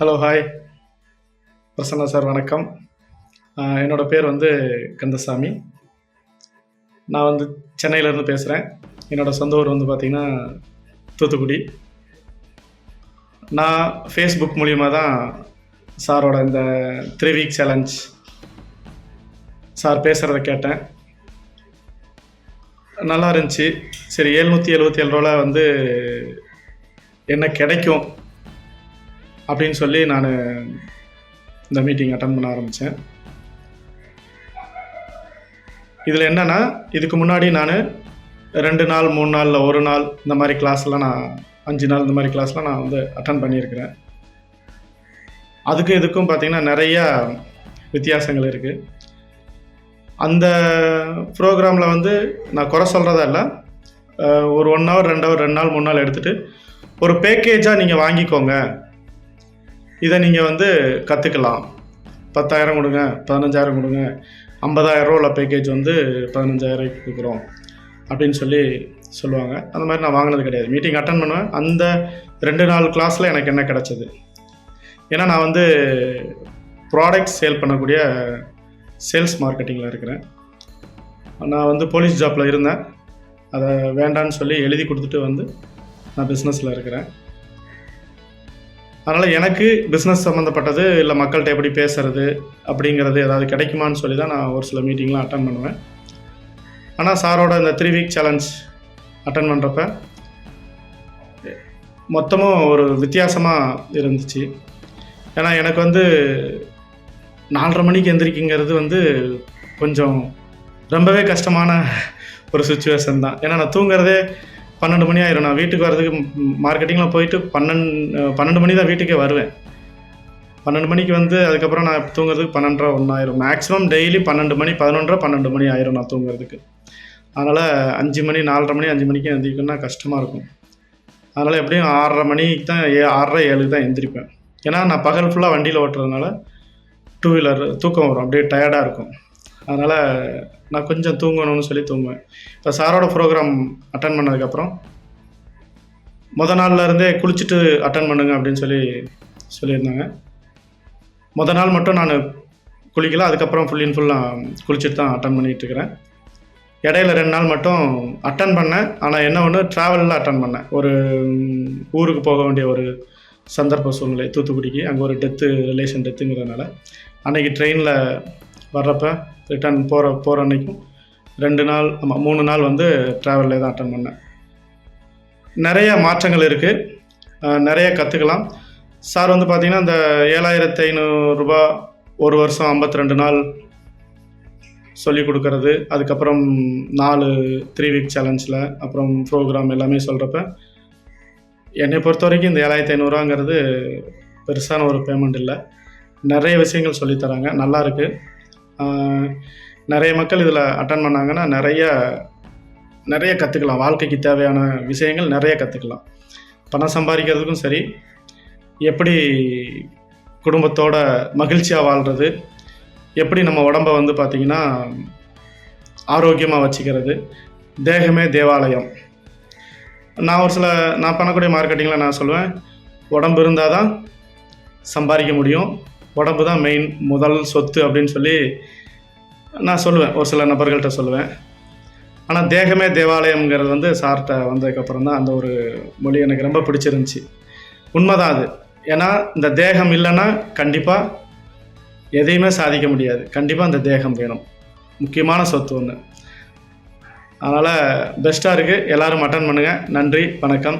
Hello, hi. Prasanna sir வணக்கம். என்னோட பேர் வந்து கந்தசாமி. நான் வந்து சென்னையிலேருந்து பேசுகிறேன். என்னோட சொந்த ஊர் வந்து பார்த்திங்கன்னா தூத்துக்குடி. நான் ஃபேஸ்புக் மூலிமா தான் சாரோட இந்த 3 வீக் சேலஞ்ச் சார் பேசுகிறத கேட்டேன். நல்லா இருந்துச்சு. சரி, 777 ரூபா வந்து என்ன கிடைக்கும் அப்படின்னு சொல்லி நான் இந்த மீட்டிங் அட்டன் பண்ண ஆரம்பித்தேன். இதில் என்னென்னா, இதுக்கு முன்னாடி நான் 2 நாள் 3 நாள் இல்லை 1 நாள் இந்த மாதிரி கிளாஸ்லாம் நான் 5 நாள் இந்த மாதிரி கிளாஸ்லாம் நான் வந்து அட்டன் பண்ணியிருக்கிறேன். அதுக்கும் இதுக்கும் பார்த்திங்கன்னா நிறையா வித்தியாசங்கள் இருக்குது. அந்த ப்ரோக்ராமில் வந்து நான் குறை சொல்கிறதா இல்லை, ஒரு 1 ஹவர் 2 ஹவர் 2 நாள் 3 நாள் எடுத்துகிட்டு ஒரு பேக்கேஜாக நீங்கள் வாங்கிக்கோங்க, இதை நீங்கள் வந்து கற்றுக்கலாம், 10,000 கொடுங்க, 15,000 கொடுங்க, 50,000 உள்ள பேக்கேஜ் வந்து 15,000 கொடுக்குறோம் அப்படின்னு சொல்லுவாங்க. அந்த மாதிரி நான் வாங்கினது கிடையாது. மீட்டிங் அட்டன் பண்ணுவேன். அந்த 2 நாள் கிளாஸில் எனக்கு என்ன கிடச்சிது, ஏன்னா நான் வந்து ப்ராடக்ட் சேல் பண்ணக்கூடிய சேல்ஸ் மார்க்கெட்டிங்கில் இருக்கிறேன். நான் வந்து போலீஸ் ஜாப்பில் இருந்தேன். அதை வேண்டான்னு சொல்லி எழுதி கொடுத்துட்டு வந்து நான் பிஸ்னஸில் இருக்கிறேன். அதனால் எனக்கு பிஸ்னஸ் சம்மந்தப்பட்டது இல்லை மக்கள்கிட்ட எப்படி பேசுகிறது அப்படிங்கிறது ஏதாவது கிடைக்குமான்னு சொல்லி தான் நான் ஒரு சில மீட்டிங்லாம் அட்டன் பண்ணுவேன். ஆனால் சாரோட இந்த 3 வீக் சேலஞ்ச் அட்டன் பண்ணுறப்ப மொத்தமும் ஒரு வித்தியாசமாக இருந்துச்சு. ஏன்னா எனக்கு வந்து 4:30 மணிக்கு எந்திரிக்குங்கிறது வந்து கொஞ்சம் ரொம்பவே கஷ்டமான ஒரு சுச்சுவேஷன் தான். ஏன்னா நான் தூங்குறதே 12 மணி ஆயிரும். நான் வீட்டுக்கு வரதுக்கு மார்க்கெட்டிங்கில் போயிட்டு 12 மணி தான் வீட்டுக்கே வருவேன். 12 மணிக்கு வந்து அதுக்கப்புறம் நான் தூங்குறதுக்கு 12:30 1 ஆயிரும். மேக்ஸிமம் டெய்லி 12 மணி 11:30 12 மணி ஆயிரும் நான் தூங்குறதுக்கு. அதனால் 5 மணி 4:30 மணி 5 மணிக்கு எந்திரிக்கணும்னா கஷ்டமாக இருக்கும். அதனால் எப்படியும் 6:30 மணிக்கு தான் 6:30 7க்கு தான் எந்திரிப்பேன். ஏன்னா நான் பகல் ஃபுல்லாக வண்டியில் ஓட்டுறதுனால 2 வீலர் தூக்கம் வரும், அப்படியே டயர்டாக இருக்கும். அதனால் நான் கொஞ்சம் தூங்கணும்னு சொல்லி தூங்குவேன். இப்போ சாரோட ப்ரோக்ராம் அட்டன் பண்ணதுக்கப்புறம் நாள்லேருந்தே குளிச்சுட்டு அட்டன் பண்ணுங்க அப்படின்னு சொல்லியிருந்தாங்க. நாள் மட்டும் நான் குளிக்கல, அதுக்கப்புறம் ஃபுல் அண்ட் ஃபுல் நான் குளிச்சுட்டு தான் அட்டன் பண்ணிகிட்ருக்கிறேன். இடையில 2 நாள் மட்டும் அட்டன் பண்ணேன். ஆனால் என்ன ஒன்று, ட்ராவலில் அட்டன் பண்ணேன். ஒரு ஊருக்கு போக வேண்டிய ஒரு சந்தர்ப்ப சூழ்நிலை, தூத்துக்குடிக்கு. அங்கே ஒரு ரிலேஷன் டெத்துங்கிறதுனால அன்றைக்கி ட்ரெயினில் வர்றப்போ ரிட்டர்ன் போகிற அன்றைக்கும் 2 நாள் 3 நாள் வந்து ட்ராவல்லே தான் அட்டன் பண்ணேன். நிறைய மாற்றங்கள் இருக்குது, நிறைய கற்றுக்கலாம். சார் வந்து பார்த்திங்கன்னா இந்த 7,500 ரூபா ஒரு வருஷம் 52 நாள் சொல்லிக் கொடுக்கறது, அதுக்கப்புறம் 4 3 வீக் சேலஞ்சில் அப்புறம் ப்ரோக்ராம் எல்லாமே சொல்கிறப்ப என்னை பொறுத்த வரைக்கும் இந்த 7,500 பெருசான ஒரு பேமெண்ட் இல்லை. நிறைய விஷயங்கள் சொல்லித்தராங்க, நல்லாயிருக்கு. நிறைய மக்கள் இதில் அட்டன் பண்ணாங்கன்னா நிறைய கற்றுக்கலாம். வாழ்க்கைக்கு தேவையான விஷயங்கள் நிறைய கற்றுக்கலாம். பணம் சம்பாதிக்கிறதுக்கும் சரி, எப்படி குடும்பத்தோட மகிழ்ச்சியாக வாழ்கிறது, எப்படி நம்ம உடம்பை வந்து பார்த்திங்கன்னா ஆரோக்கியமாக வச்சுக்கிறது. தேகமே தேவாலயம். நான் பண்ணக்கூடிய மார்க்கெட்டிங்கில் நான் சொல்லுவேன், உடம்பு இருந்தால் தான் சம்பாதிக்க முடியும், உடம்பு தான் மெயின் முதல் சொத்து அப்படின்னு சொல்லி நான் சொல்லுவேன், ஒரு சில நபர்கள்ட்ட சொல்லுவேன். ஆனால் தேகமே தேவாலயம்ங்கிறது வந்து சார்கிட்ட வந்ததுக்கப்புறம் தான் அந்த ஒரு மொழி எனக்கு ரொம்ப பிடிச்சிருந்துச்சி. உண்மைதான் அது. ஏன்னா இந்த தேகம் இல்லைன்னா கண்டிப்பாக எதையுமே சாதிக்க முடியாது. கண்டிப்பாக அந்த தேகம் வேணும், முக்கியமான சொத்து ஒன்று. அதனால் பெஸ்ட்டாக இருக்குது. எல்லோரும் அட்டன் பண்ணுங்கள். நன்றி, வணக்கம்.